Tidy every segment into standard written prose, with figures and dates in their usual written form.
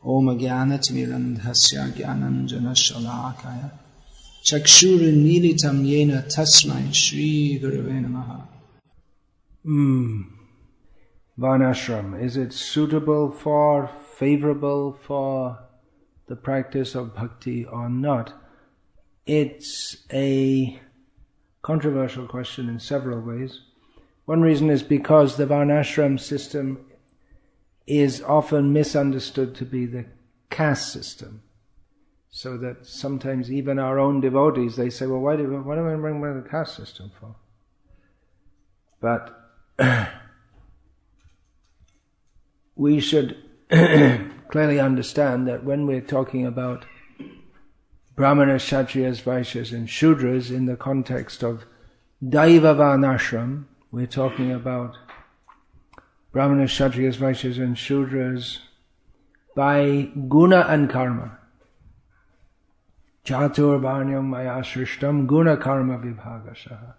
Om Jnanatimirandhasya Jnananjana Shalakaya Chakshurunmilitam Yena Tasmai Shri Gurave Namaha. Varnasrama, is it suitable for, favorable for the practice of bhakti or not? It's a controversial question in several ways. One reason is because the Varnashram system is often misunderstood to be the caste system. So that sometimes even our own devotees, they say, well, what do we bring the caste system for? But we should clearly understand that when we're talking about Brahmanas, Kshatriyas, Vaishyas and Shudras in the context of Daiva Varnashram, we're talking about Brahmanas, Kshatriyas, Vaishyas and Shudras by guna and karma. Chatur Varnyam Maya Shrishtam Guna Karma Vibhagashaha.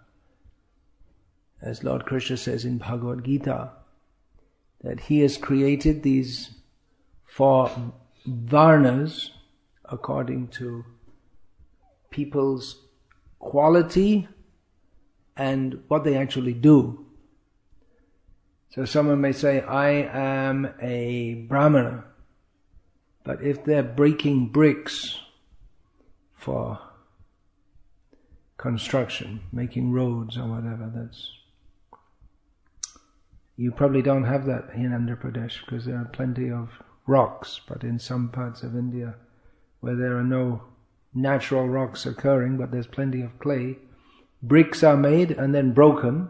As Lord Krishna says in Bhagavad Gita, that he has created these four varnas according to people's quality and what they actually do. So someone may say, I am a Brahmana, but if they're breaking bricks for construction, making roads or whatever, you probably don't have that in Andhra Pradesh because there are plenty of rocks, but in some parts of India where there are no natural rocks occurring, but there's plenty of clay, bricks are made and then broken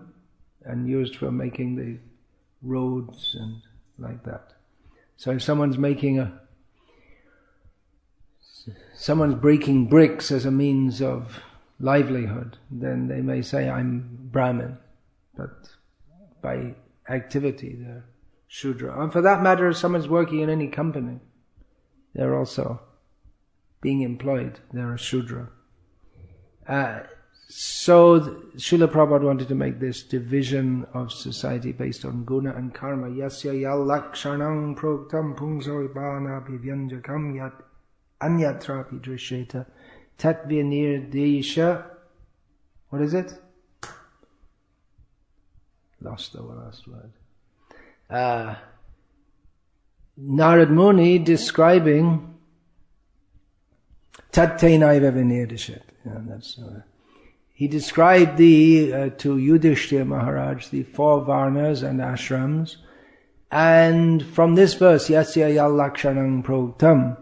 and used for making the roads and like that. So if someone's breaking bricks as a means of livelihood, then they may say, I'm Brahmin, but by activity they're Shudra. And for that matter, if someone's working in any company, they're also being employed, they're a Shudra. So Srila Prabhupada wanted to make this division of society based on guna and karma. Yasya yal lakshanam proktam pungso ibana bhivyanjakam yat anyatrapi drisheta tatvinir desha. What is it? Lost the last word. Narad Muni describing Tattenaiva Vinirtishet. He described to Yudhishthira Maharaj the four varnas and ashrams, and from this verse, Yasya yal lakshanam proktam,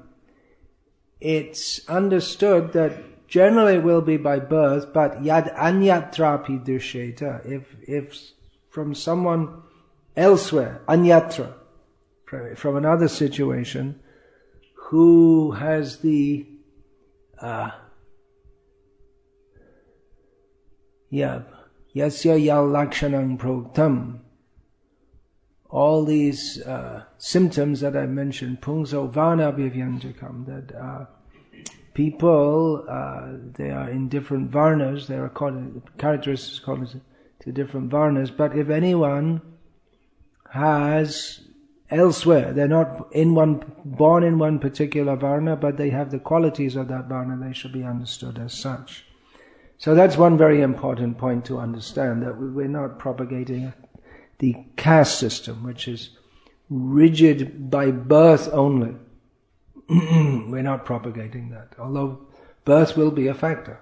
it's understood that generally it will be by birth, but yad anyatrapi dirsheta, if from someone elsewhere, anyatra, from another situation, who has the yasya yal lakshanam proktam, all these symptoms that I mentioned, pungso varna bhivyanjakam, that people, they are in different varnas, they are characteristics according to different varnas, but if anyone has elsewhere, they're not born in one particular varna, but they have the qualities of that varna, they should be understood as such. So that's one very important point to understand, that we're not propagating the caste system, which is rigid by birth only. We're not propagating that, although birth will be a factor,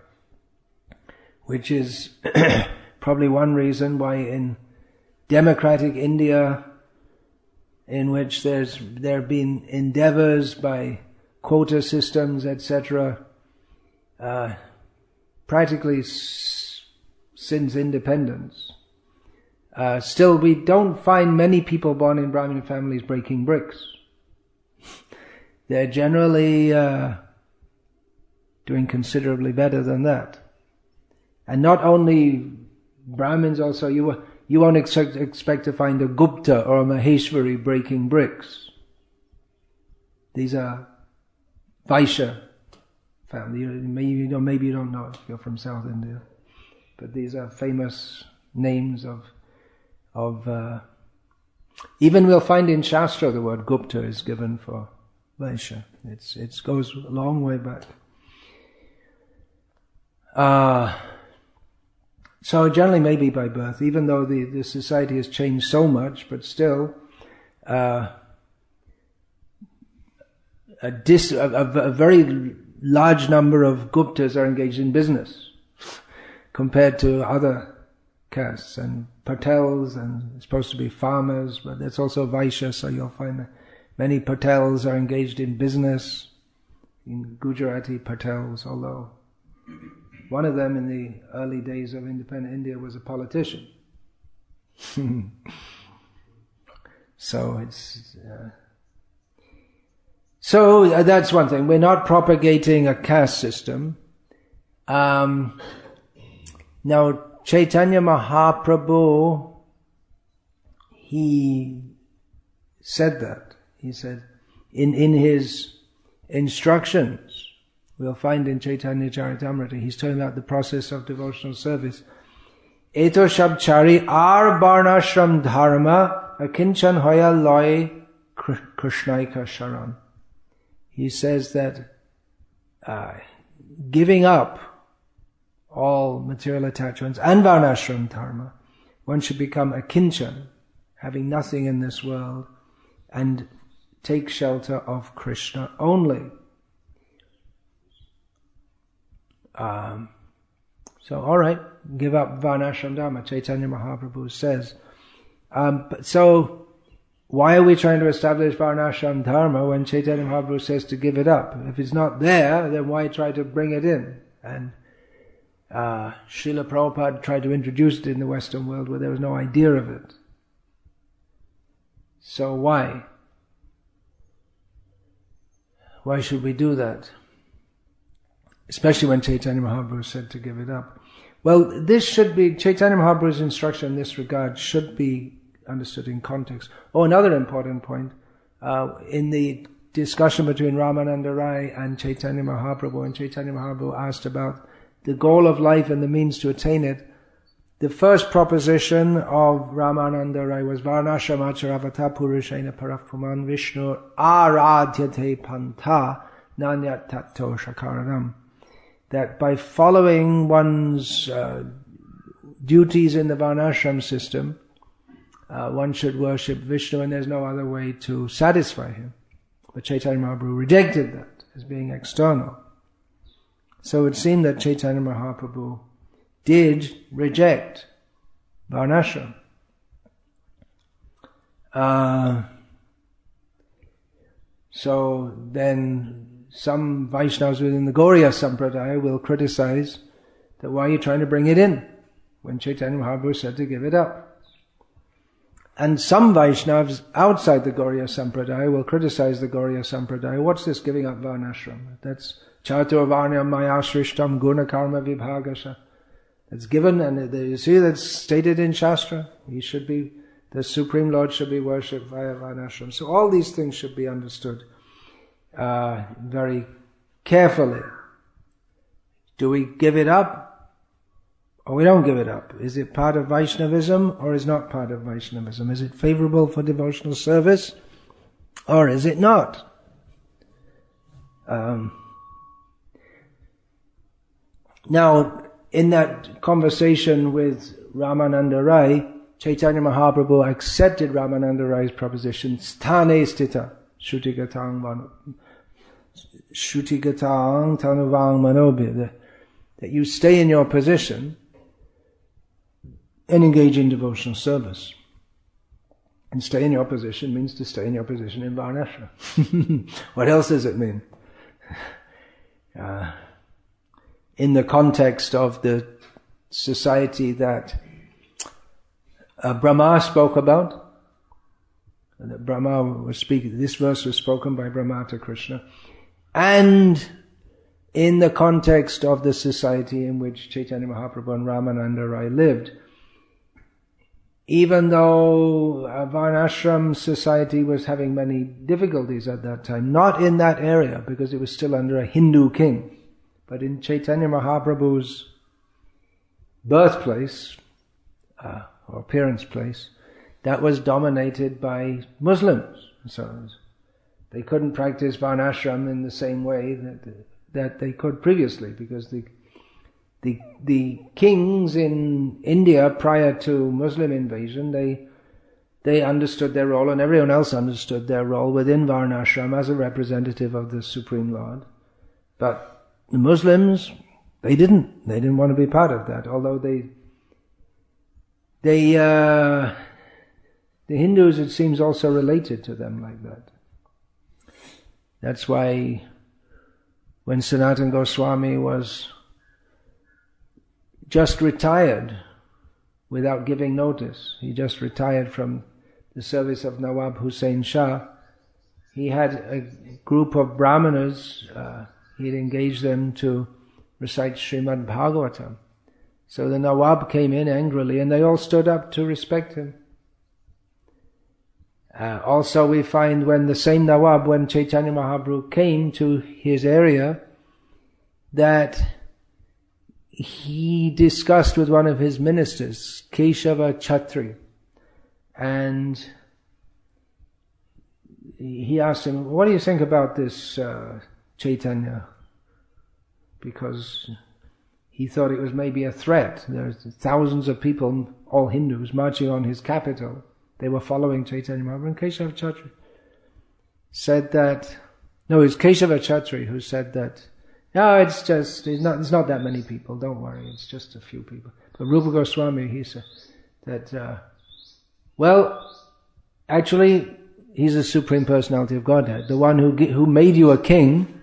which is probably one reason why in democratic India, in which there have been endeavors by quota systems, etc., practically since independence, still we don't find many people born in Brahmin families breaking bricks. They're generally doing considerably better than that. And not only Brahmins, also you won't expect to find a Gupta or a Maheshwari breaking bricks. These are Vaishya family. Maybe you don't know if you're from South India, but these are famous names of even we'll find in Shastra the word Gupta is given for Vaishya. It goes a long way back. So generally maybe by birth, even though the society has changed so much, but still a very large number of Guptas are engaged in business compared to other castes, and Patels, and it's supposed to be farmers, but it's also Vaishya, so you'll find that many Patels are engaged in business, in Gujarati Patels, although one of them in the early days of independent India was a politician. So that's one thing. We're not propagating a caste system. Now, Chaitanya Mahaprabhu, he said that. He said, in his instructions, we'll find in Chaitanya Charitamrita, he's talking about the process of devotional service. Eto shabchari ar varnashram dharma akinchan hoya loy krishnaika sharan. He says that giving up all material attachments and varnashram dharma, one should become a kinchan, having nothing in this world, and take shelter of Krishna only. So all right, give up varnashram dharma, Chaitanya Mahaprabhu says. So why are we trying to establish varnashram dharma when Chaitanya Mahaprabhu says to give it up? If it's not there, then why try to bring it in? And Srila Prabhupada tried to introduce it in the Western world where there was no idea of it. So why? Why should we do that? Especially when Chaitanya Mahaprabhu said to give it up. Well, this should be, Chaitanya Mahaprabhu's instruction in this regard should be understood in context. Oh, another important point, in the discussion between Ramananda Rai and Chaitanya Mahaprabhu, and Chaitanya Mahaprabhu asked about the goal of life and the means to attain it, the first proposition of Ramananda Rai was Varnashramacharvata Purushena Parappuman Vishnu Aradhyate Pantha Nanyat Tato Shakaranam. That by following one's duties in the Varnashram system, one should worship Vishnu, and there's no other way to satisfy him. But Chaitanya Mahaprabhu rejected that as being external. So it seemed that Chaitanya Mahaprabhu did reject Varnashram. So then some Vaishnavas within the Gaura Sampradaya will criticize that why are you trying to bring it in when Chaitanya Mahaprabhu said to give it up. And some Vaishnavas outside the Gaura Sampradaya will criticize the Gaura Sampradaya. What's this giving up Varnashram? That's Chatur Varnam Maya Shrishtam Guna Karma Vibhagasha. That's given, and you see that's stated in Shastra. The Supreme Lord should be worshipped via Varnashram. So all these things should be understood very carefully. Do we give it up or we don't give it up? Is it part of Vaishnavism or is not part of Vaishnavism? Is it favorable for devotional service or is it not? Now, in that conversation with Ramananda Rai, Chaitanya Mahaprabhu accepted Ramananda Rai's proposition, sthane stita, shruti-gatang tanuvang manobhi, that you stay in your position and engage in devotional service. And stay in your position means to stay in your position in Varnashram. What else does it mean? In the context of the society that Brahma spoke about, that Brahma was speaking, this verse was spoken by Brahma to Krishna, and in the context of the society in which Chaitanya Mahaprabhu and Ramananda Rai lived. Even though a Varnashram society was having many difficulties at that time, not in that area because it was still under a Hindu king, but in Chaitanya Mahaprabhu's birthplace, or appearance place, that was dominated by Muslims. So They couldn't practice Varnashram in the same way that they could previously, because the kings in India prior to Muslim invasion, they understood their role, and everyone else understood their role within Varnashram as a representative of the Supreme Lord. But the Muslims, they didn't. They didn't want to be part of that, although the Hindus, it seems, also related to them like that. That's why when Sanatana Goswami was just retired without giving notice, he just retired from the service of Nawab Hussain Shah, he had a group of brahmanas, he'd engaged them to recite Srimad Bhagavatam. So the Nawab came in angrily and they all stood up to respect him. Also we find when the same Nawab, when Chaitanya Mahaprabhu came to his area, that he discussed with one of his ministers, Keshava Chatri, and he asked him, what do you think about this Chaitanya? Because he thought it was maybe a threat. There's thousands of people, all Hindus, marching on his capital. They were following Chaitanya Mahaprabhu. And Keshava Chatri said that, no, it was Keshava Chatri who said that, no, it's not that many people, don't worry, it's just a few people. But Rupa Goswami, he said that, well, actually, he's the Supreme Personality of Godhead, the one who made you a king.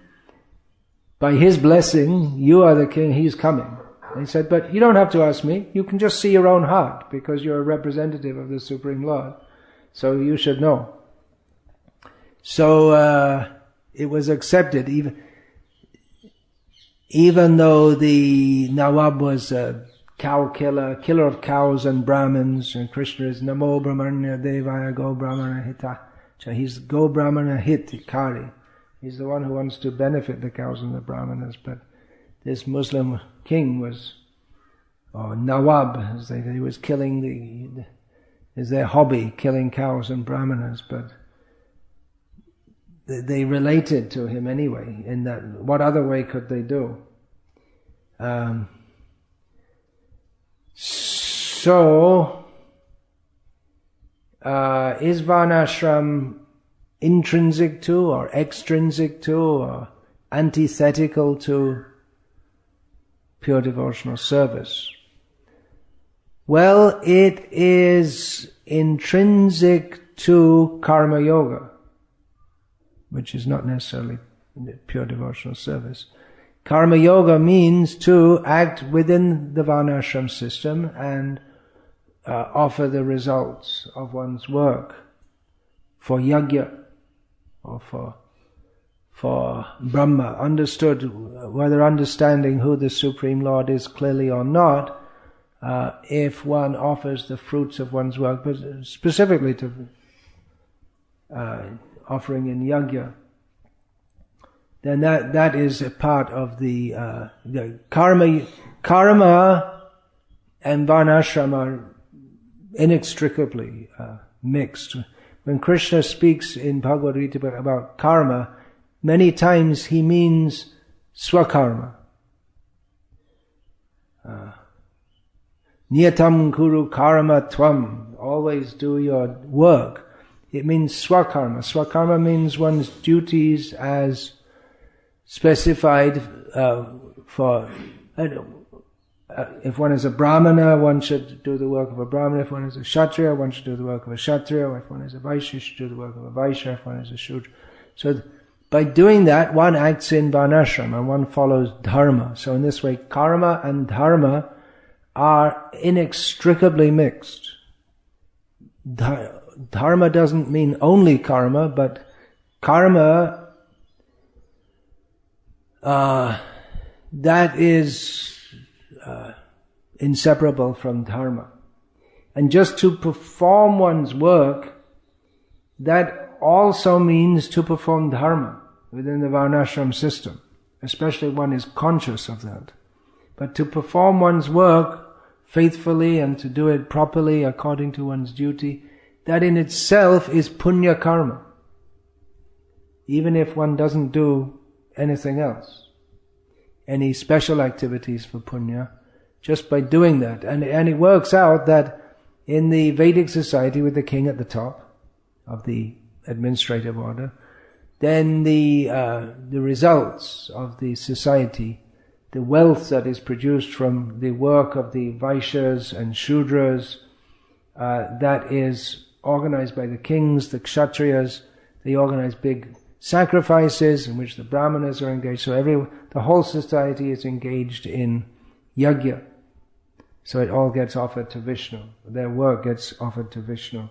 By his blessing, you are the king, he's coming. And he said, but you don't have to ask me, you can just see your own heart, because you're a representative of the Supreme Lord. So you should know. So it was accepted, even though the Nawab was a cow killer of cows and Brahmins, and Krishna is Namo Brahmanya Devaya Go Brahmana Hita. He's Go Brahmana Hitikari. He's the one who wants to benefit the cows and the Brahmanas, but this Muslim king was, or Nawab, as he was killing is their hobby, killing cows and Brahmanas, but they related to him anyway, in that, what other way could they do? So, is Varnashram intrinsic to, or extrinsic to, or antithetical to pure devotional service? Well, it is intrinsic to karma yoga, which is not necessarily pure devotional service. Karma yoga means to act within the Varnashram system and offer the results of one's work for yajna or for Brahma, understood, whether understanding who the Supreme Lord is clearly or not, if one offers the fruits of one's work, but specifically to offering in yajna, then that is a part of the karma. Karma and Varnashram are inextricably mixed. When Krishna speaks in Bhagavad Gita about karma, many times he means swakarma. Niyatam kuru karma tvam. Always do your work. It means swakarma. Swakarma means one's duties as specified for... if one is a Brahmana, one should do the work of a Brahmana. If one is a Kshatriya, one should do the work of a Kshatriya. If one is a Vaishya, should do the work of a Vaishya. If one is a Shudra. So by doing that, one acts in Varnashram and one follows dharma. So in this way, karma and dharma are inextricably mixed. Dharma doesn't mean only karma, but karma, that is inseparable from dharma. And just to perform one's work, that also means to perform dharma within the Varnashram system, especially one is conscious of that. But to perform one's work faithfully and to do it properly according to one's duty, that in itself is punya karma. even if one doesn't do anything else, any special activities for punya, just by doing that. And it works out that in the Vedic society with the king at the top of the administrative order, then the results of the society, the wealth that is produced from the work of the Vaishyas and Shudras, that is organized by the kings, the Kshatriyas. They organize big sacrifices in which the Brahmanas are engaged. So the whole society is engaged in yajna. So it all gets offered to Vishnu. Their work gets offered to Vishnu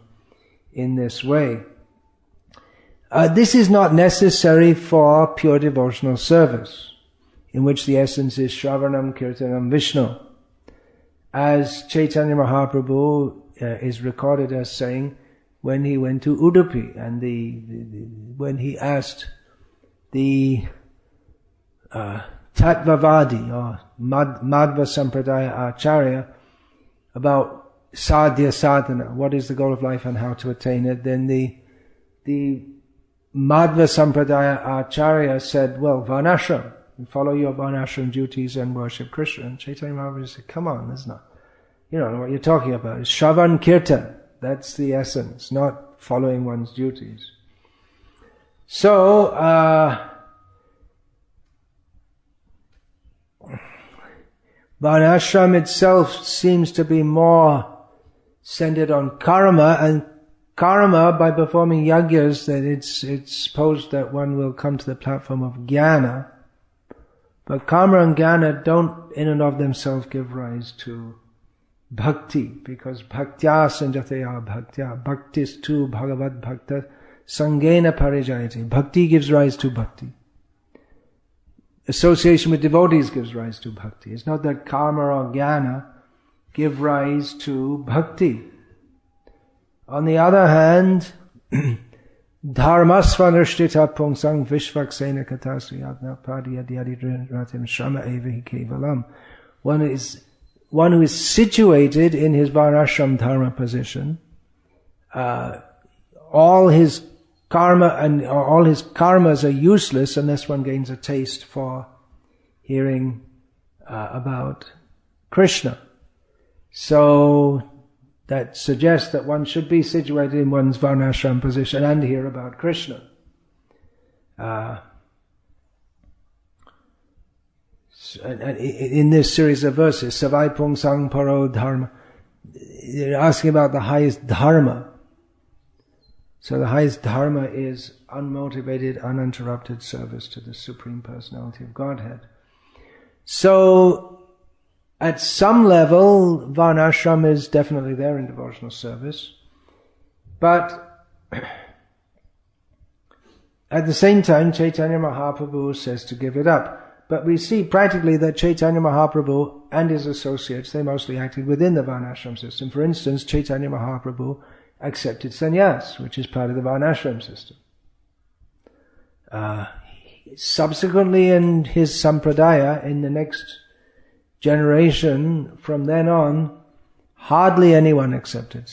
in this way. This is not necessary for pure devotional service, in which the essence is Shravanam Kirtanam Vishnu. As Chaitanya Mahaprabhu is recorded as saying, when he went to Udupi and when he asked the Tattvavadi or Madhva Sampradaya Acharya about sadhya sadhana, what is the goal of life and how to attain it, then the Madhva Sampradaya Acharya said, well, Varnashram, follow your Varnashram duties and worship Krishna. And Chaitanya Mahaprabhu said, come on, that's not, you don't know what you're talking about. It's Shravan Kirtan. That's the essence, not following one's duties. So, Varnashram itself seems to be more centered on karma, and karma, by performing yajnas, that it's supposed that one will come to the platform of jnana. But karma and jnana don't in and of themselves give rise to bhakti, because bhaktya sanjataya bhaktya, bhaktis tu bhagavad bhakta sangena parijayati. Bhakti gives rise to bhakti. Association with devotees gives rise to bhakti. It's not that karma or jnana give rise to bhakti. On the other hand, dharmasvanushtita pungsang vishvaksena katasri atna padiyadiyadiratim shrama evahi kevalam. One who is situated in his varnashram dharma position, all his karma and all his karmas are useless unless one gains a taste for hearing about Krishna. So that suggests that one should be situated in one's varnashram position and hear about Krishna. In this series of verses, Savai Pungsang Paro Dharma, they're asking about the highest dharma. So the highest dharma is unmotivated, uninterrupted service to the Supreme Personality of Godhead. So, at some level, Varnashram is definitely there in devotional service. But, at the same time, Chaitanya Mahaprabhu says to give it up. But we see practically that Chaitanya Mahaprabhu and his associates, they mostly acted within the Varnashram system. For instance, Chaitanya Mahaprabhu accepted sannyas, which is part of the Varnashram system. Subsequently in his sampradaya, in the next generation, from then on, hardly anyone accepted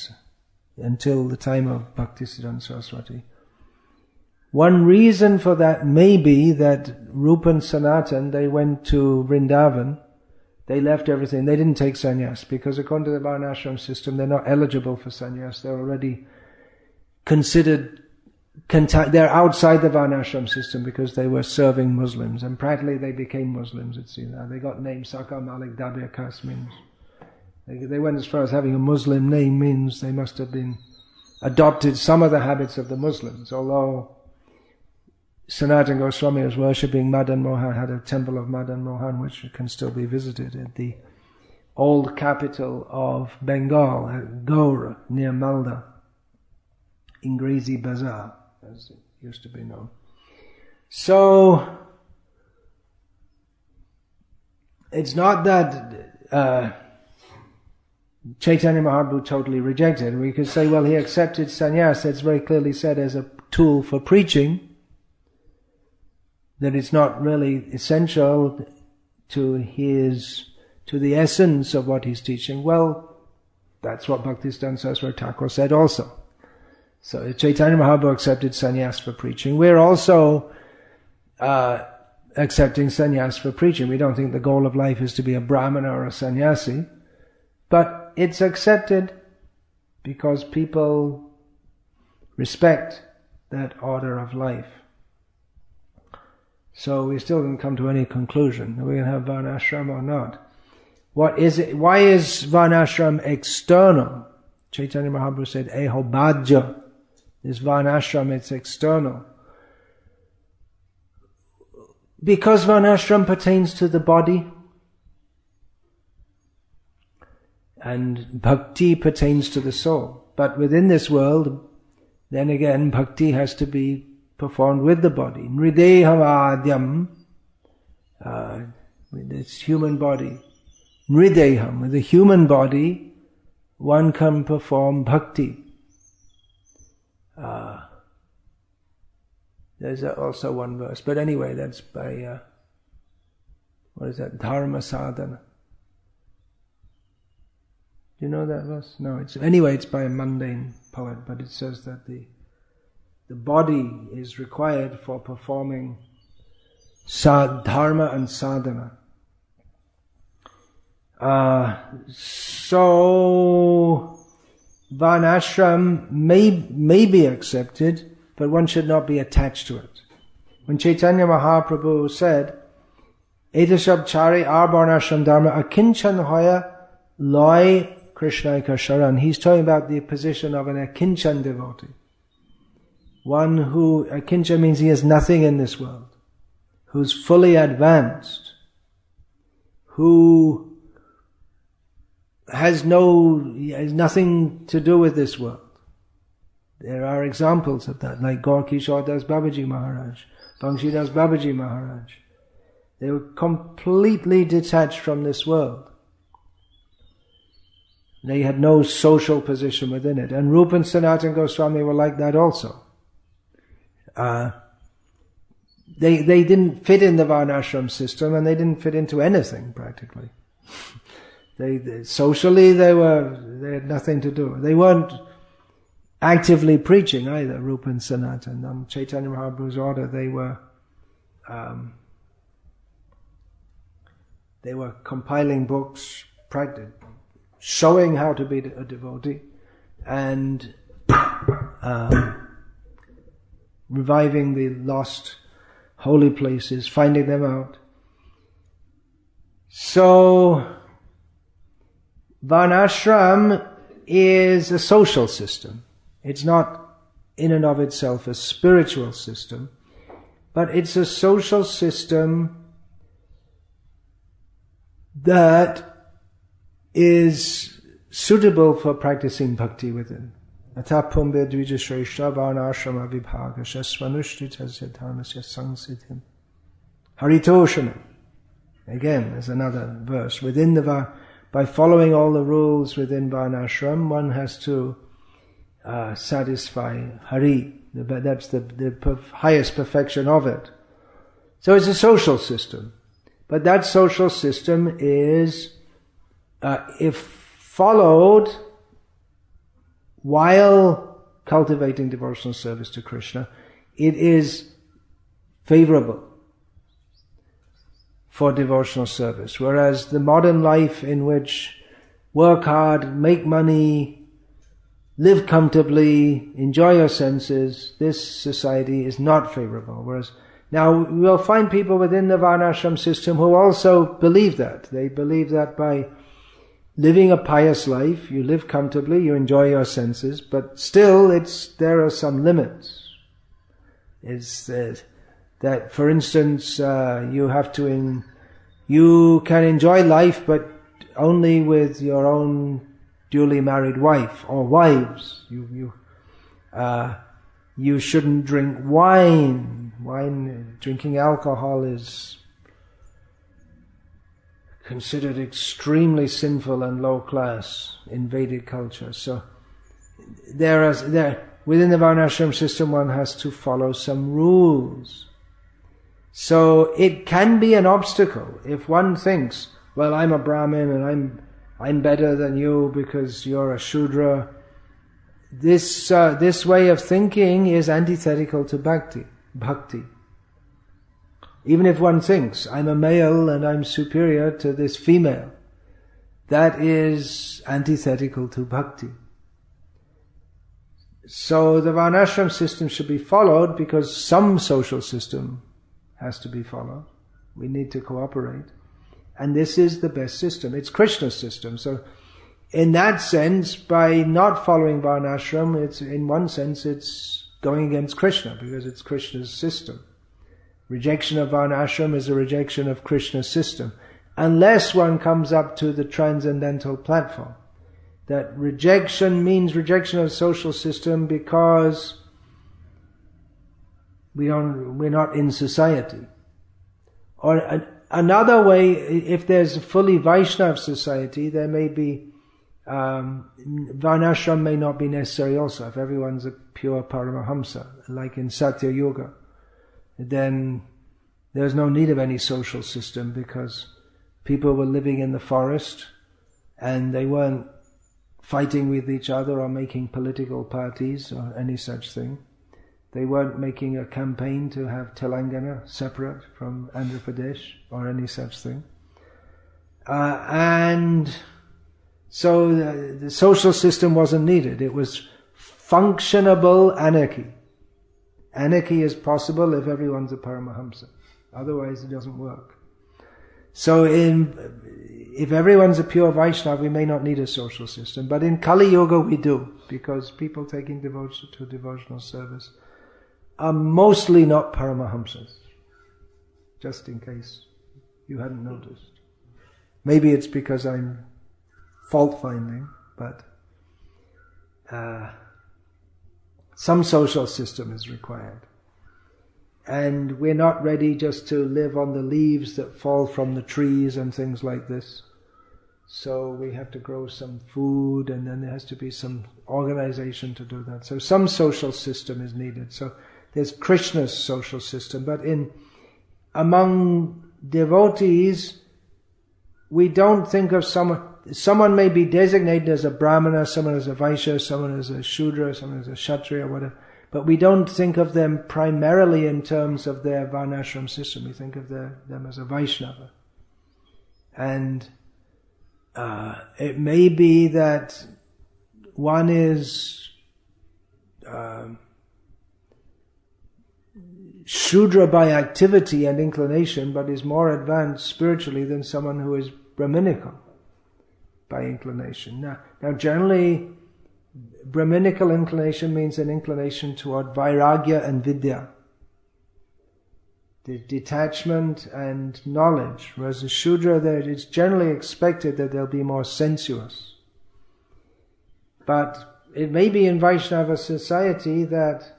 until the time of Bhaktisiddhanta Saraswati. One reason for that may be that Rupa and Sanatan, they went to Vrindavan, they left everything, they didn't take sannyas, because according to the Varnashram system, they're not eligible for sannyas, they're already considered, they're outside the Varnashram system because they were serving Muslims, and practically they became Muslims, it seems. They got named Saka Malik Dabyakas, means they went as far as having a Muslim name, means they must have been adopted some of the habits of the Muslims, although Sanatana Goswami was worshipping Madan Mohan, had a temple of Madan Mohan which can still be visited at the old capital of Bengal, at Gaura, near Malda, Ingrezi Bazaar, as it used to be known. So, it's not that Chaitanya Mahaprabhu totally rejected. We could say, well, he accepted sannyas, that's very clearly said as a tool for preaching, that it's not really essential to the essence of what he's teaching. Well, that's what Bhaktisiddhanta Saraswati Thakur said also. So Chaitanya Mahaprabhu accepted sannyas for preaching. We're also accepting sannyas for preaching. We don't think the goal of life is to be a brahmana or a sannyasi, but it's accepted because people respect that order of life. So we still didn't come to any conclusion. Are we going to have Varnasrama or not? What is it? Why is Varnashram external? Chaitanya Mahaprabhu said, Eho bhajya. This Varnashram, it's external. Because Varnashram pertains to the body, and Bhakti pertains to the soul. But within this world, then again, Bhakti has to be performed with the body. Nrideham adyam, with this human body. Nrideham, with the human body, one can perform bhakti. There's also one verse, but anyway, that's by, what is that, dharma sadhana. Do you know that verse? No, it's by a mundane poet, but it says that the body is required for performing dharma and sadhana. So Varnashram may be accepted, but one should not be attached to it. When Chaitanya Mahaprabhu said, Etashab chari arvarnashram dharma akinchan hoya loy Krishnaika sharan, he's talking about the position of an akinchan devotee. One who, akinchan means he has nothing in this world, who's fully advanced, who has nothing to do with this world. There are examples of that, like Gaura Kishore Das Babaji Maharaj, Bangshi Das Babaji Maharaj. They were completely detached from this world. They had no social position within it. And Rupa and Sanatana Goswami were like that also. They didn't fit in the Varnashram system, and they didn't fit into anything practically. Socially they had nothing to do. They weren't actively preaching either, Rupa and Sanatana. On Chaitanya Mahaprabhu's order, they were compiling books, showing how to be a devotee, and reviving the lost holy places, finding them out. So Varnashram is a social system. It's not in and of itself a spiritual system, but it's a social system that is suitable for practicing bhakti within. Atapumbe dvijashresha varnashrama vibhagasya svanushthitasya dharmasya sangsiddhim haritoshana. Again, there's another verse. By following all the rules within Varnashram, one has to satisfy Hari. That's the highest perfection of it. So it's a social system. But that social system is, if followed while cultivating devotional service to Krishna, it is favorable for devotional service. Whereas the modern life in which work hard, make money, live comfortably, enjoy your senses, this society is not favorable. Whereas now we'll find people within the Varnashram system who also believe that. They believe that by living a pious life, you live comfortably, you enjoy your senses, but still there are some limits. That, for instance, you can enjoy life, but only with your own duly married wife or wives. You shouldn't drink wine. Drinking alcohol is considered extremely sinful and low class in Vedic culture. So within the Varnashram system, one has to follow some rules. So it can be an obstacle if one thinks, well, I'm a Brahmin and I'm better than you because you're a Shudra. this way of thinking is antithetical to bhakti. Even if one thinks, I'm a male and I'm superior to this female, that is antithetical to bhakti. So the Varnashram system should be followed because some social system has to be followed. We need to cooperate. And this is the best system. It's Krishna's system. So in that sense, by not following Varnashram, in one sense it's going against Krishna because it's Krishna's system. Rejection of Varnashram is a rejection of Krishna's system. Unless one comes up to the transcendental platform. That rejection means rejection of the social system because we're not in society. Or another way, if there's a fully Vaishnava society, there may be, Varnashram may not be necessary also. If everyone's a pure Paramahamsa, like in Satya Yoga, then there's no need of any social system because people were living in the forest and they weren't fighting with each other or making political parties or any such thing. They weren't making a campaign to have Telangana separate from Andhra Pradesh or any such thing. And so the social system wasn't needed. It was functionable anarchy. Anarchy is possible if everyone's a Paramahamsa. Otherwise it doesn't work. So if everyone's a pure Vaishnava, we may not need a social system. But in Kali Yoga we do, because people taking devotion to devotional service are mostly not Paramahamsas. Just in case you hadn't noticed. Maybe it's because I'm fault finding, but some social system is required. And we're not ready just to live on the leaves that fall from the trees and things like this. So we have to grow some food, and then there has to be some organization to do that. So some social system is needed. So there's Krishna's social system, but among devotees, we don't think of someone may be designated as a Brahmana, someone as a Vaishya, someone as a Shudra, someone as a Kshatriya, whatever. But we don't think of them primarily in terms of their Varnashram system. We think of them as a Vaishnava. And it may be that one is Shudra by activity and inclination, but is more advanced spiritually than someone who is Brahminical by inclination. Now generally, Brahminical inclination means an inclination toward Vairagya and Vidya, the detachment and knowledge. Whereas the Shudra, it's generally expected that they'll be more sensuous. But it may be in Vaishnava society that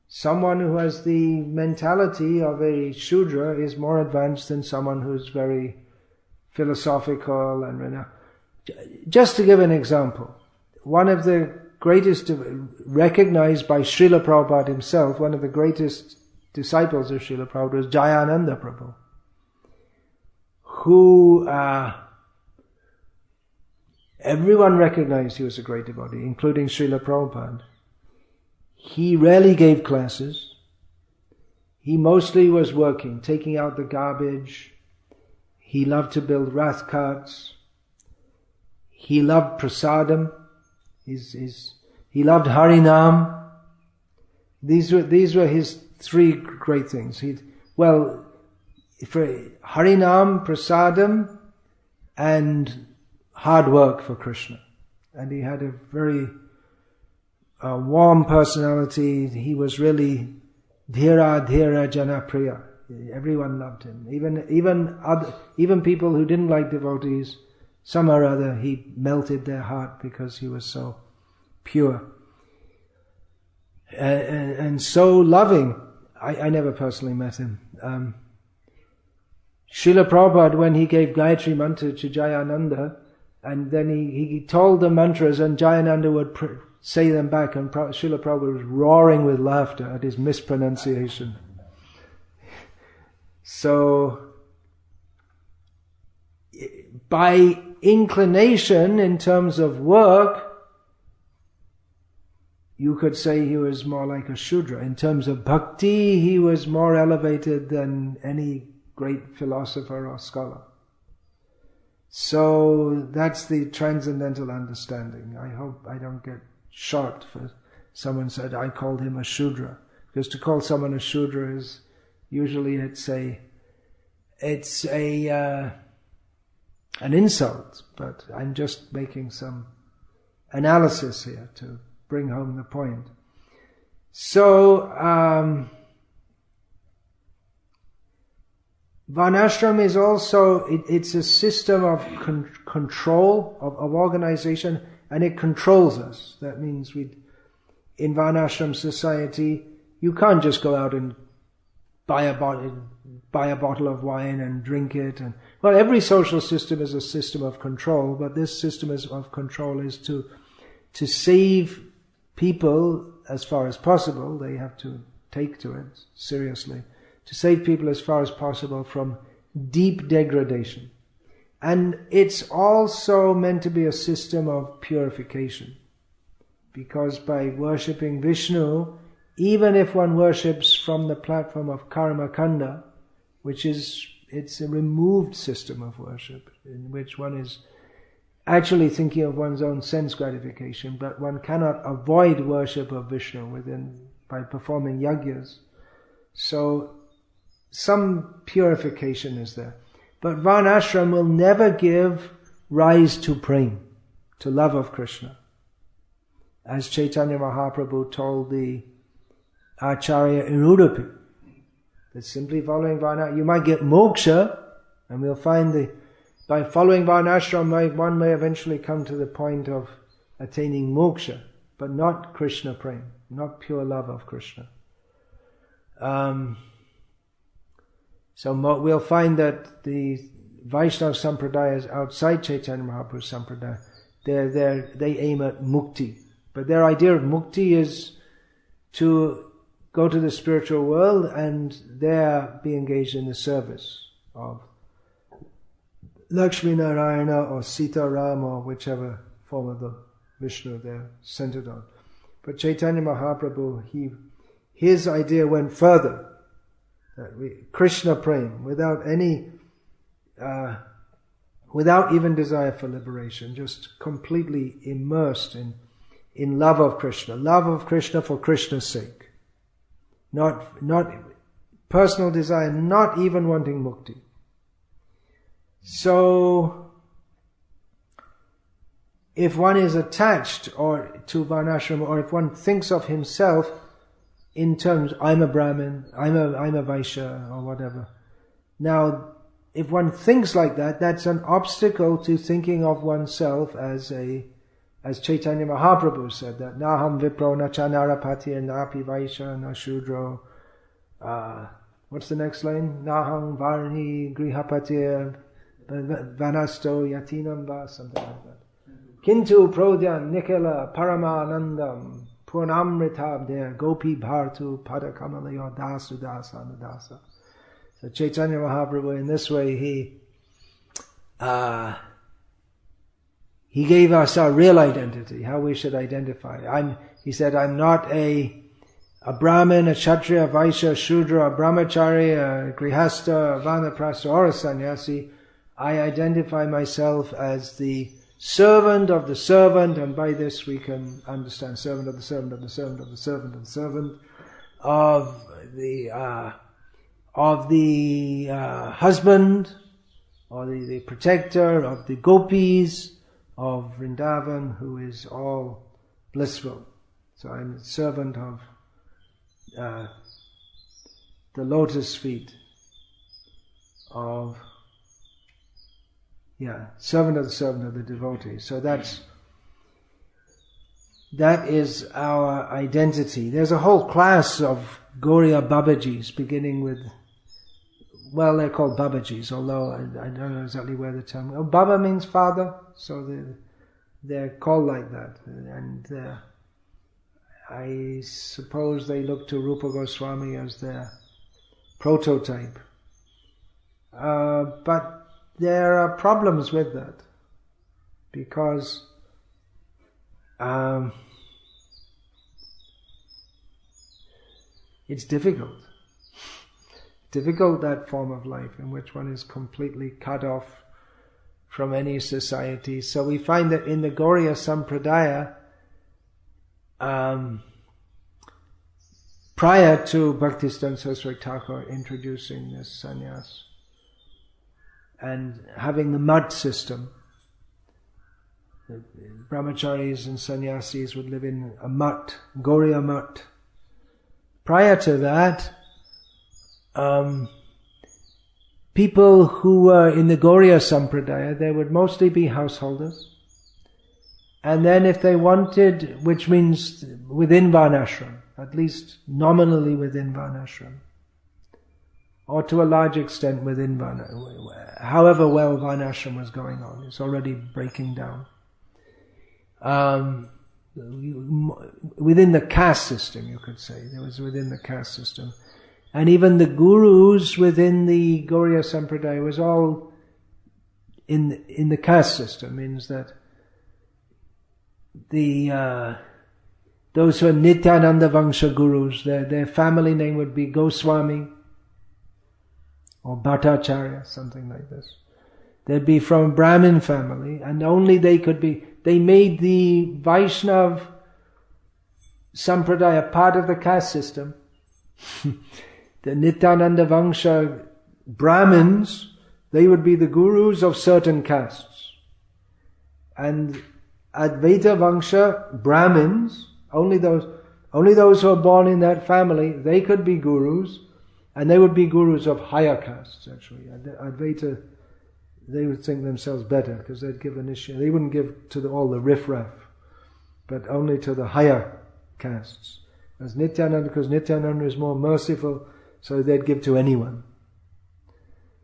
someone who has the mentality of a Shudra is more advanced than someone who's very philosophical and just to give an example. One of the greatest, recognized by Srila Prabhupada himself, one of the greatest disciples of Srila Prabhupada was Jayananda Prabhu, who everyone recognized he was a great devotee, including Srila Prabhupada. He rarely gave classes. He mostly was working, taking out the garbage. He loved to build rath carts. He loved prasadam. He loved Harinam. These were his three great things. For Harinam, prasadam, and hard work for Krishna. And he had a very warm personality. He was really dhira janapriya. Everyone loved him. Even people who didn't like devotees, somehow or other, he melted their heart because he was so pure and so loving. I never personally met him. Srila Prabhupada, when he gave Gayatri Mantra to Jayananda, and then he told the mantras and Jayananda would say them back, and Srila Prabhupada was roaring with laughter at his mispronunciation. So, by inclination in terms of work, you could say he was more like a Shudra. In terms of bhakti, he was more elevated than any great philosopher or scholar. So that's the transcendental understanding. I hope I don't get shot for someone said I called him a Shudra. Because to call someone a Shudra is usually it's an insult, but I'm just making some analysis here to bring home the point. So, Varnashram is also, it's a system of control, of organization, and it controls us. That means in Varnashram society, you can't just go out and buy a bottle of wine and drink it. And well, every social system is a system of control, but this system of control is to save people as far as possible. They have to take to it seriously. To save people as far as possible from deep degradation. And it's also meant to be a system of purification. Because by worshipping Vishnu, even if one worships from the platform of karma kanda, it's a removed system of worship, in which one is actually thinking of one's own sense gratification, but one cannot avoid worship of Vishnu by performing yajnas. So, some purification is there. But Varnashram will never give rise to prema, to love of Krishna. As Chaitanya Mahaprabhu told the Acharya in Udupi, that simply following Varnashram, you might get moksha, and we'll find by following Varnashram, one may eventually come to the point of attaining moksha, but not Krishna prema, not pure love of Krishna. So we'll find that the Vaishnava Sampradayas outside Chaitanya Mahaprabhu Sampradaya, they aim at mukti. But their idea of mukti is to go to the spiritual world and there be engaged in the service of Lakshmi Narayana or Sita Ram or whichever form of the Vishnu they're centered on. But Chaitanya Mahaprabhu, his idea went further. Krishna prema, without even desire for liberation, just completely immersed in love of Krishna for Krishna's sake. Not personal desire, not even wanting mukti. So, if one is attached to Varnashram, or if one thinks of himself in terms, I'm a Brahmin, I'm a Vaishya, or whatever. Now, if one thinks like that, that's an obstacle to thinking of oneself as Chaitanya Mahaprabhu said, that Naham Vipro na cha narapati napi Vaishya na Shudro. What's the next line? Naham Varni Grihapati Vanasto Yatinam Va, something like that. Kintu Prodyan Nikela Paramanandam Purnamritabdya Gopi Bhartu Padakamalayo Dasu Dasa Nadasa. So Chaitanya Mahaprabhu, in this way, he gave us our real identity, how we should identify. He said, I'm not a Brahmin, a Kshatriya, a Vaishya, a Shudra, a Brahmachari, a Grihastha, a Vanaprastha, or a Sannyasi. I identify myself as the servant of the servant, and by this we can understand servant of the servant of the servant of the servant of the servant of the husband, or the protector of the gopis of Vrindavan, who is all blissful. So I'm a servant of the lotus feet of servant of the devotee. So that is our identity. There's a whole class of Gauriya Babajis, beginning with, well, they're called Babajis, although I don't know exactly where the term. Baba means father, so they're called like that. And I suppose they look to Rupa Goswami as their prototype. But there are problems with that, because it's difficult. Difficult, that form of life in which one is completely cut off from any society. So we find that in the Gauriya Sampradaya, prior to Bhaktisiddhanta Saraswati Thakur introducing this sannyas and having the mud system, the brahmacharis and sannyasis would live in a mutt, Gauriya mutt. Prior to that, people who were in the Gauriya Sampradaya, they would mostly be householders. And then if they wanted, which means within Varnashram, at least nominally within Varnashram, or to a large extent within Varnashram, however well Varnashram was going on, it's already breaking down. Within the caste system, you could say, there was within the caste system. And even the gurus within the Gauriya Sampradaya was all in the caste system, means that those who are Nityananda Vangsha gurus, their family name would be Goswami or Bhattacharya, something like this. They'd be from a Brahmin family, and only they could be. They made the Vaishnav Sampradaya part of the caste system. The Nityananda Vangsha Brahmins, they would be the gurus of certain castes. And Advaita Vangsha Brahmins, only those who are born in that family, they could be gurus, and they would be gurus of higher castes actually. Advaita, they would think themselves better because they'd give initiation. They wouldn't give to all the riffraff, but only to the higher castes. As Nityananda, because Nityananda is more merciful, so they'd give to anyone.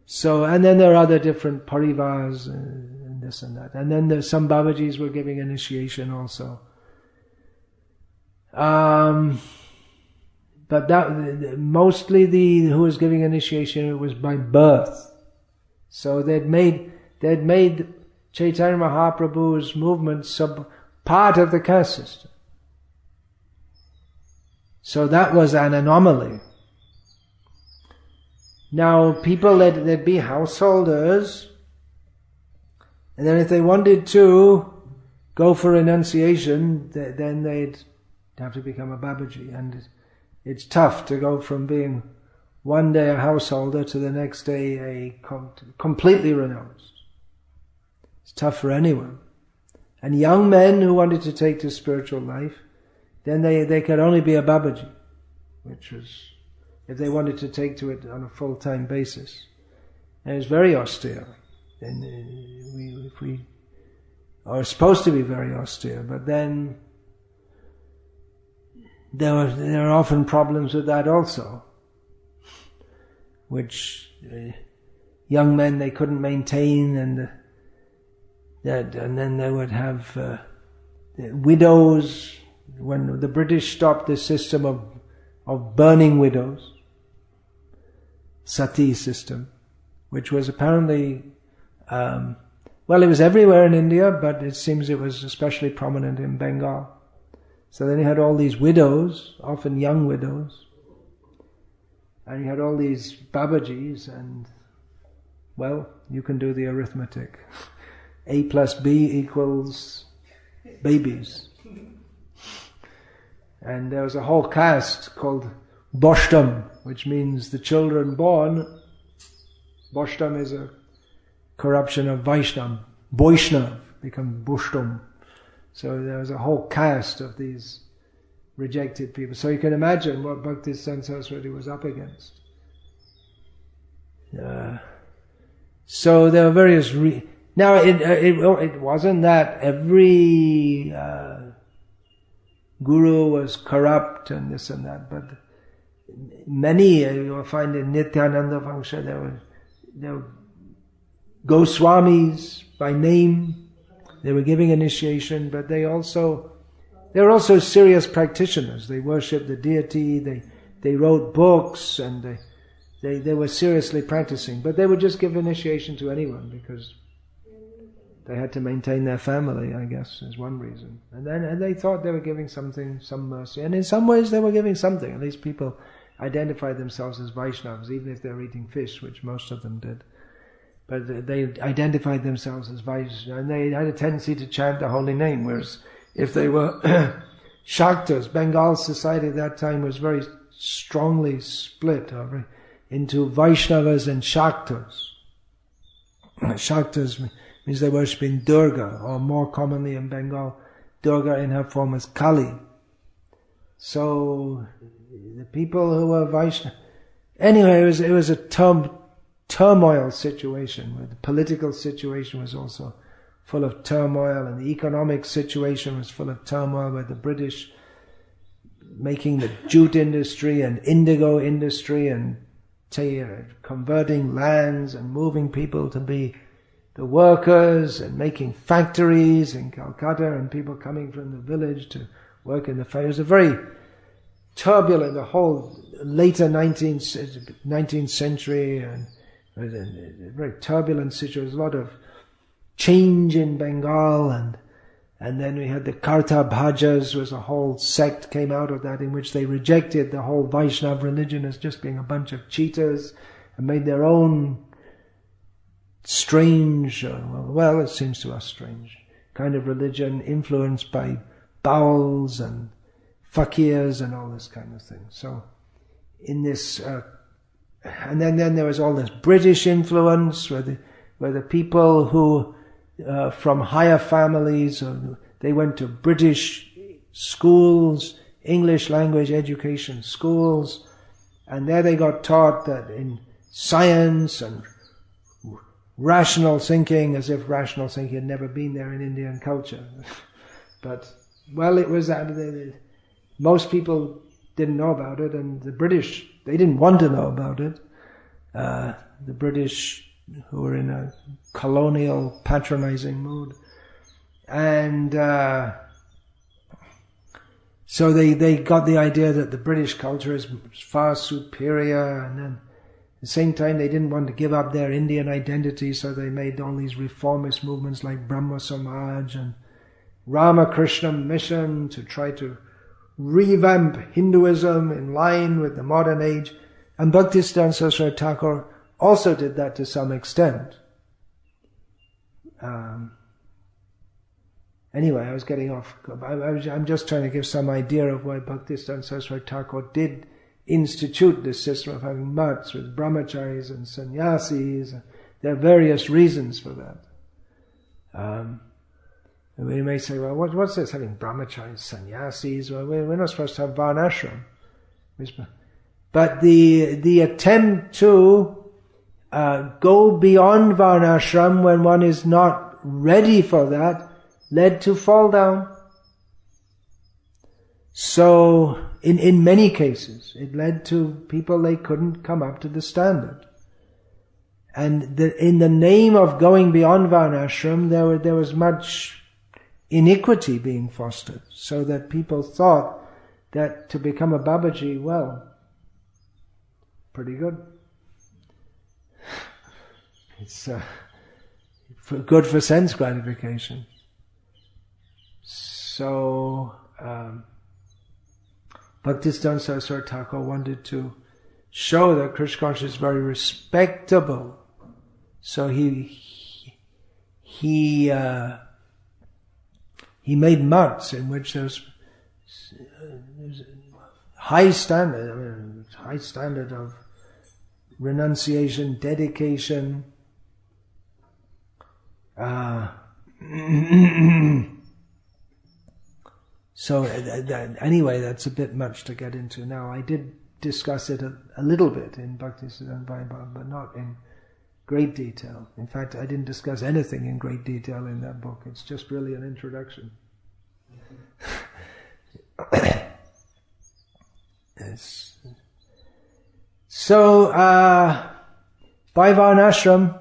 So, and then there are other different parivars and this and that. And then there's some Babajis were giving initiation also. But that mostly who was giving initiation, it was by birth. So they'd made Chaitanya Mahaprabhu's movement part of the caste system. So that was an anomaly. Now people, they'd be householders, and then if they wanted to go for renunciation, then they'd have to become a Babaji. And it's tough to go from being one day a householder to the next day completely renounced. It's tough for anyone. And young men who wanted to take to spiritual life, then they could only be a Babaji, which was, if they wanted to take to it on a full-time basis. And it was very austere. And we are supposed to be very austere, but then there are often problems with that also, which young men, they couldn't maintain, and then they would have widows. When the British stopped the system of burning widows, sati system, which was apparently, it was everywhere in India, but it seems it was especially prominent in Bengal. So then you had all these widows, often young widows, and you had all these Babajis, and, well, you can do the arithmetic. A plus B equals babies. And there was a whole caste called Boshtam, which means the children born. Boshtam is a corruption of Vaishnav. Vaishnav become Boshtam. So there was a whole caste of these rejected people. So you can imagine what Bhaktisiddhanta Saraswati was up against. So there were various... Now it wasn't that every guru was corrupt and this and that, but many, you will find in Nityananda Vangsha, there were Goswamis by name. They were giving initiation, but they were also serious practitioners. They worshipped the deity, they wrote books, and they were seriously practicing. But they would just give initiation to anyone because they had to maintain their family, I guess, is one reason. And they thought they were giving some mercy. And in some ways they were giving something. At least people identify themselves as Vaishnavas, even if they're eating fish, which most of them did. But they identified themselves as Vaishnavas, and they had a tendency to chant the holy name, whereas if they were Shaktas, Bengal society at that time was very strongly split into Vaishnavas and Shaktas. Shaktas means they worship in Durga, or more commonly in Bengal, Durga in her form as Kali. So the people who were Vaishnava, anyway, it was a turmoil situation, where the political situation was also full of turmoil, and the economic situation was full of turmoil, where the British making the jute industry and indigo industry and converting lands and moving people to be the workers and making factories in Calcutta, and people coming from the village to work in the factory. It was a very turbulent, the whole later 19th century, and it was a very turbulent situation. There was a lot of change in Bengal, and then we had the Karta Bhajas, was a whole sect came out of that, in which they rejected the whole Vaishnav religion as just being a bunch of cheaters, and made their own strange, well, it seems to us strange, kind of religion influenced by bowels and fakirs and all this kind of thing. So in this, and then there was all this British influence, where the people who from higher families, they went to British schools, English language education schools, and there they got taught that in science and rational thinking, as if rational thinking had never been there in Indian culture. But, well, it was that most people didn't know about it, and the British, they didn't want to know about it. The British, who were in a colonial, patronizing mood. And so they got the idea that the British culture is far superior, and then at the same time they didn't want to give up their Indian identity, so they made all these reformist movements like Brahma Samaj and Ramakrishna Mission to try to revamp Hinduism in line with the modern age. And Bhaktisiddhanta Saraswati Thakur also did that to some extent. Anyway, I was getting off. I'm just trying to give some idea of why Bhaktisiddhanta Saraswati Thakur did institute this system of having mats with brahmacharis and sannyasis. There are various reasons for that. We may say, well, what's this, having brahmacharis, sannyasis? Well, we're not supposed to have varnashram. But the attempt to go beyond varnashram when one is not ready for that led to fall down. So, in many cases, it led to people, they couldn't come up to the standard. And in the name of going beyond varnashram, there was much iniquity being fostered, so that people thought that to become a Babaji, well, pretty good. It's good for sense gratification. So, Bhaktisiddhanta Saraswati Thakur wanted to show that Krishna consciousness is very respectable. So he made mats in which there's high standard, high standard of renunciation, dedication. So anyway, that's a bit much to get into now. I did discuss it a little bit in Bhaktisiddhanta Vaibhava, but not in great detail. In fact, I didn't discuss anything in great detail in that book. It's just really an introduction. Yes. So, by Varnashram,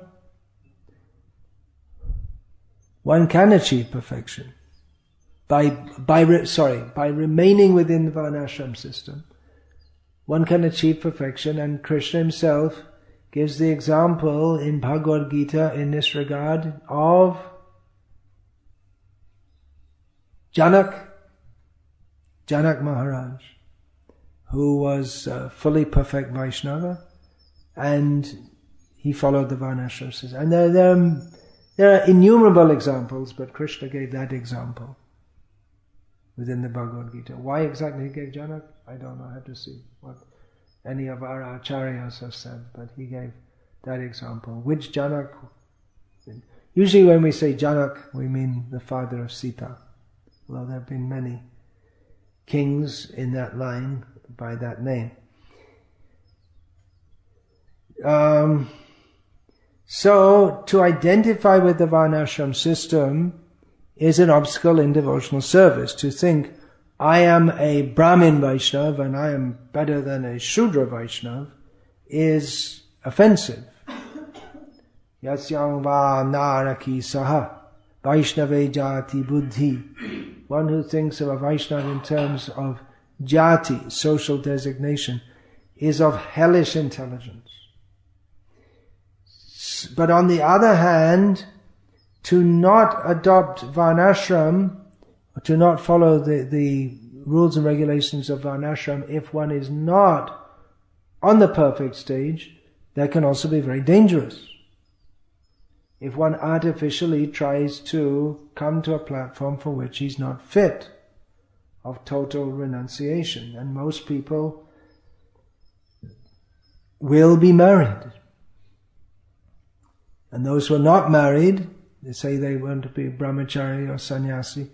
one can achieve perfection. By remaining within the Varnashram system, one can achieve perfection, and Krishna himself gives the example in Bhagavad Gita in this regard of Janak Maharaj, who was fully perfect Vaishnava, and he followed the Varnasrama system. And there are innumerable examples, but Krishna gave that example within the Bhagavad Gita. Why exactly he gave Janak, I don't know. I have to see what any of our acharyas have said, but he gave that example. Which Janak? Usually when we say Janak, we mean the father of Sita. Well, there have been many kings in that line by that name. So, to identify with the Varnashram system is an obstacle in devotional service. To think, I am a Brahmin Vaishnava and I am better than a Shudra Vaishnava is offensive. Yasyam va naraki saha Vaishnave jati buddhi. One who thinks of a Vaishnava in terms of jati, social designation, is of hellish intelligence. But on the other hand, to not adopt Varnashram, or to not follow the rules and regulations of Varnashram, if one is not on the perfect stage, that can also be very dangerous. If one artificially tries to come to a platform for which he's not fit, of total renunciation. And most people will be married. And those who are not married, they say they want to be brahmachari or sannyasi,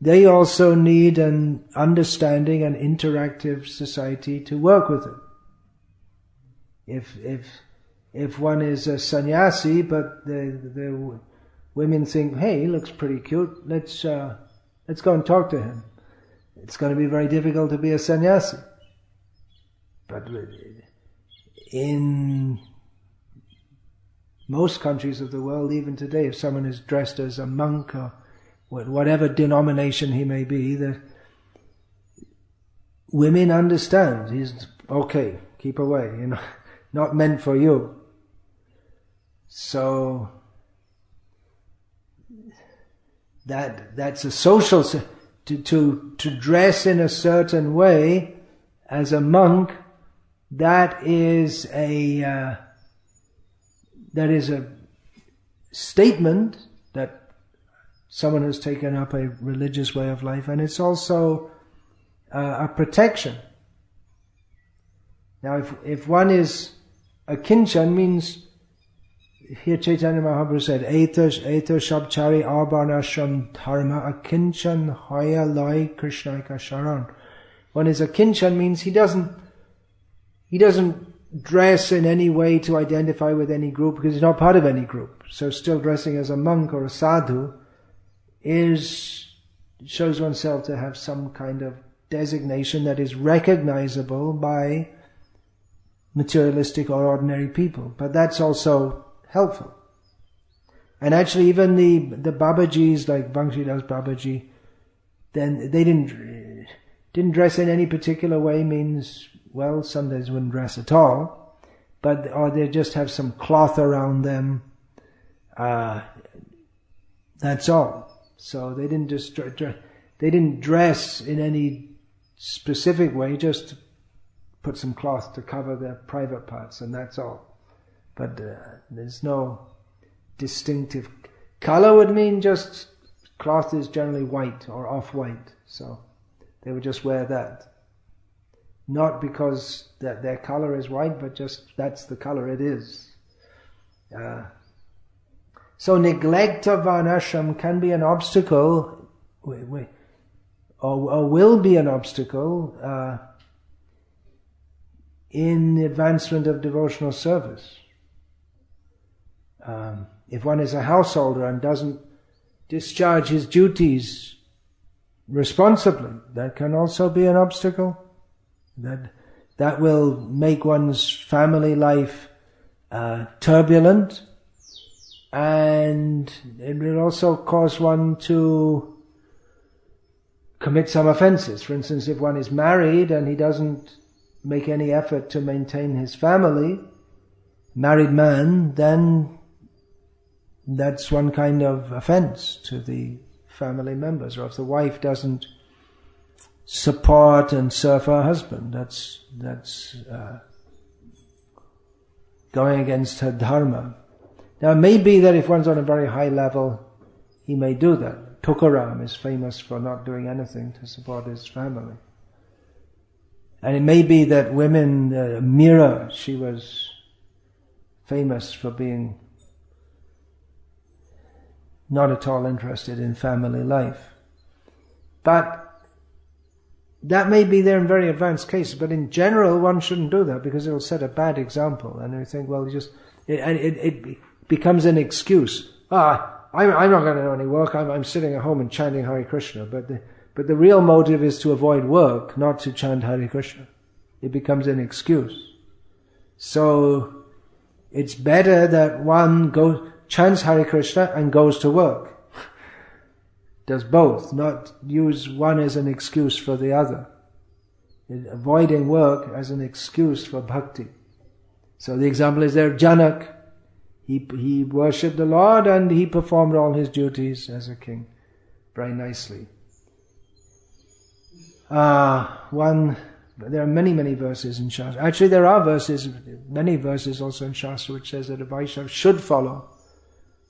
they also need an understanding and interactive society to work with it. If one is a sannyasi, but the women think, hey, he looks pretty cute, let's go and talk to him. It's going to be very difficult to be a sannyasi. But in most countries of the world, even today, if someone is dressed as a monk or whatever denomination he may be, the women understand. He's okay, keep away, not meant for you. So that's a social to dress in a certain way as a monk. That is a statement that someone has taken up a religious way of life, and it's also a protection. Now, if one is a kinchan, means here Chaitanya Mahaprabhu said, Eta Shabchari Arbanashram Dharma Akinchan Haya Lai Krishnaika Sharan. One is a kinchan means he doesn't dress in any way to identify with any group because he's not part of any group. So still dressing as a monk or a sadhu shows oneself to have some kind of designation that is recognizable by materialistic or ordinary people. But that's also helpful. And actually even the Babajis like Banshidas Babaji, then they didn't dress in any particular way, means, well, some days wouldn't dress at all, or they just have some cloth around them, that's all. So they didn't dress in any specific way, just put some cloth to cover their private parts, and that's all. But there's no distinctive color. Would mean just cloth is generally white or off-white, so they would just wear that. Not because that their color is white, but just that's the color it is. So neglect of Varnashram can be an obstacle, or will be an obstacle in the advancement of devotional service. If one is a householder and doesn't discharge his duties responsibly, that can also be an obstacle. That will make one's family life turbulent, and it will also cause one to commit some offenses. For instance, if one is married and he doesn't make any effort to maintain his family, married man, then that's one kind of offense to the family members. Or if the wife doesn't support and serve her husband. That's going against her dharma. Now it may be that if one's on a very high level, he may do that. Tukaram is famous for not doing anything to support his family. And it may be that women, Mira, she was famous for being not at all interested in family life. But that may be there in very advanced cases, but in general one shouldn't do that because it'll set a bad example. And you think, well, it becomes an excuse. I'm not going to do any work. I'm sitting at home and chanting Hare Krishna. But the real motive is to avoid work, not to chant Hare Krishna. It becomes an excuse. So it's better that one chants Hare Krishna and goes to work. Does both, not use one as an excuse for the other. Avoiding work as an excuse for bhakti. So the example is there, Janak. He worshipped the Lord and he performed all his duties as a king very nicely. There are many verses in Shastra. Actually, there are many verses also in Shastra which says that a Vaishnava should follow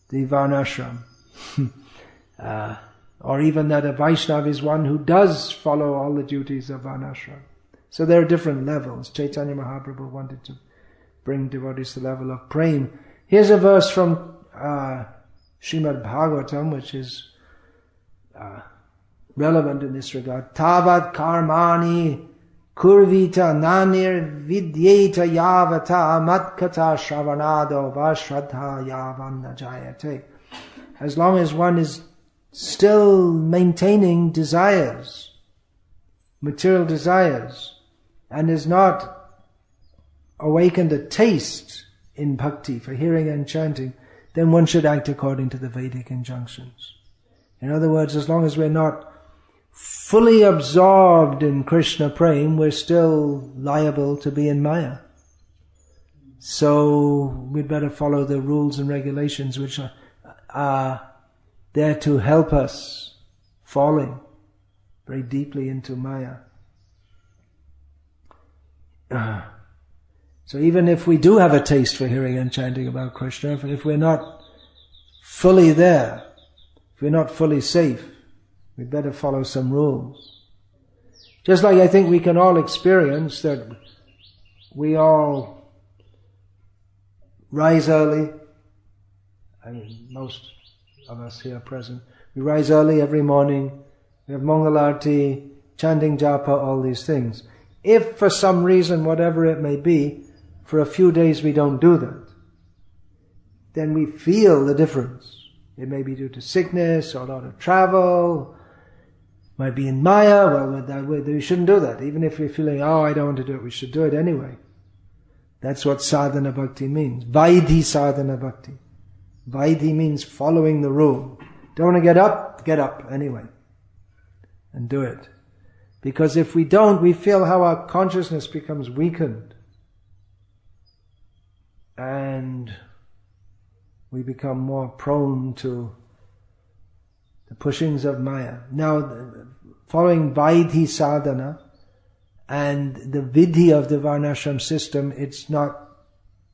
the Varnasrama. Or even that a Vaishnava is one who does follow all the duties of Varnasrama. So there are different levels. Chaitanya Mahaprabhu wanted to bring devotees to the level of prema. Here's a verse from Srimad Bhagavatam, which is relevant in this regard. Tavat karmani kurvita nanir vidyeta yavata matkata shravanado vashradha yavanna jayate. As long as one is still maintaining desires, material desires, and has not awakened a taste in bhakti for hearing and chanting, then one should act according to the Vedic injunctions. In other words, as long as we're not fully absorbed in Krishna prema, we're still liable to be in Maya. So we'd better follow the rules and regulations which are there to help us falling very deeply into Maya. So even if we do have a taste for hearing and chanting about Krishna, if we're not fully there, if we're not fully safe, we'd better follow some rules. Just like I think we can all experience that we all rise early. I mean, most of us here present. We rise early every morning. We have Mangalarti, chanting japa, all these things. If for some reason, whatever it may be, for a few days we don't do that, then we feel the difference. It may be due to sickness or a lot of travel. Might be in Maya. Well, we shouldn't do that. Even if we're feeling, I don't want to do it, we should do it anyway. That's what sadhana bhakti means. Vaidhi sadhana bhakti. Vaidhi means following the rule. Don't want to get up anyway. And do it. Because if we don't, we feel how our consciousness becomes weakened. And we become more prone to the pushings of Maya. Now, following Vaidhi sadhana and the vidhi of the Varnashram system, it's not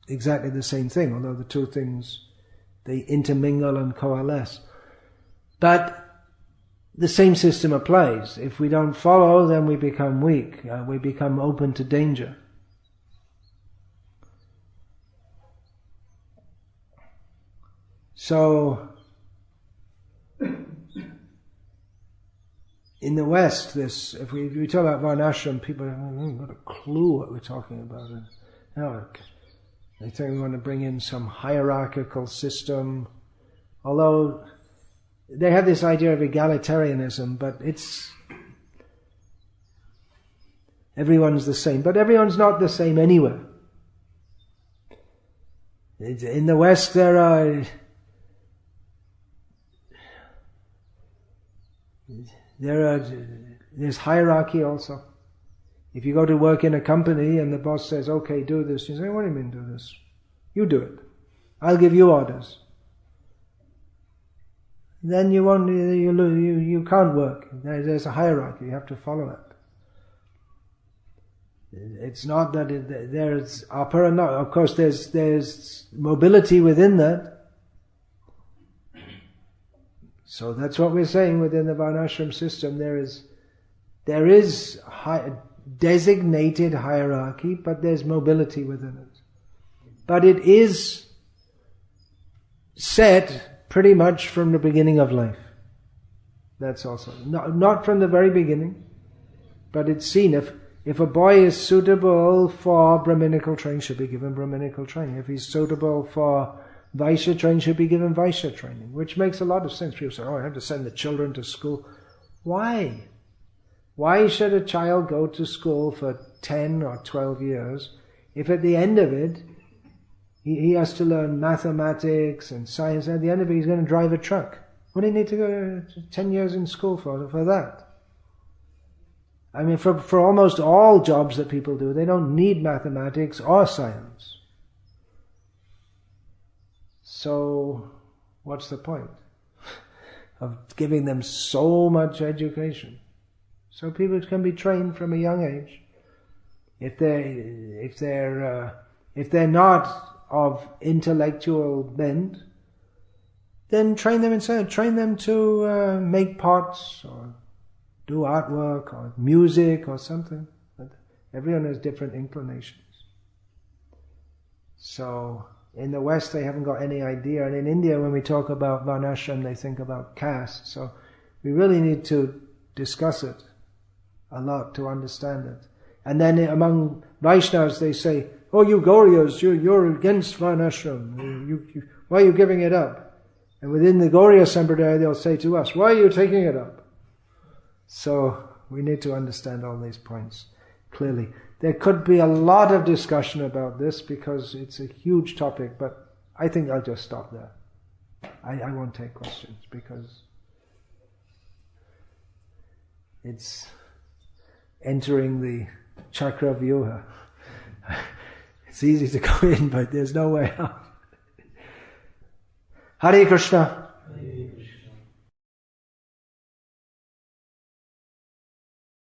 exactly the same thing, although the two things, they intermingle and coalesce. But the same system applies. If we don't follow, then we become weak. We become open to danger. So, in the West, if we talk about Varnashram, people haven't got a clue what we're talking about. They think we want to bring in some hierarchical system, although they have this idea of egalitarianism, but everyone's the same. But everyone's not the same anywhere. In the West, there's hierarchy also. If you go to work in a company and the boss says, okay, do this, you say, what do you mean do this? You do it. I'll give you orders. Then you can't work. There's a hierarchy, you have to follow it. It's not that there's upper and lower. Of course, there's mobility within that. So that's what we're saying within the Varnashram system. There is designated hierarchy, but there's mobility within it. But it is set pretty much from the beginning of life. That's also not from the very beginning, but it's seen. If a boy is suitable for Brahminical training, should be given Brahminical training. If he's suitable for Vaishya training, should be given Vaishya training, which makes a lot of sense. People say, I have to send the children to school. Why? Why should a child go to school for 10 or 12 years if at the end of it, he has to learn mathematics and science, and at the end of it he's going to drive a truck? What do you need to go 10 years in school for that? I mean, for almost all jobs that people do, they don't need mathematics or science. So, what's the point of giving them so much education? So people can be trained from a young age. If they're not of intellectual bent, then train them instead. Train them to make pots or do artwork or music or something. But everyone has different inclinations. So in the West they haven't got any idea, and in India when we talk about Varnashram they think about caste. So we really need to discuss it a lot to understand it. And then among Vaishnavas they say, oh, you Gauryas, you're against Varnashram. Why are you giving it up? And within the Gauriya Sampradaya they'll say to us, why are you taking it up? So we need to understand all these points clearly. There could be a lot of discussion about this because it's a huge topic, but I think I'll just stop there. I won't take questions because it's entering the chakra vyuha. It's easy to go in, but there's no way out. Hare Krishna.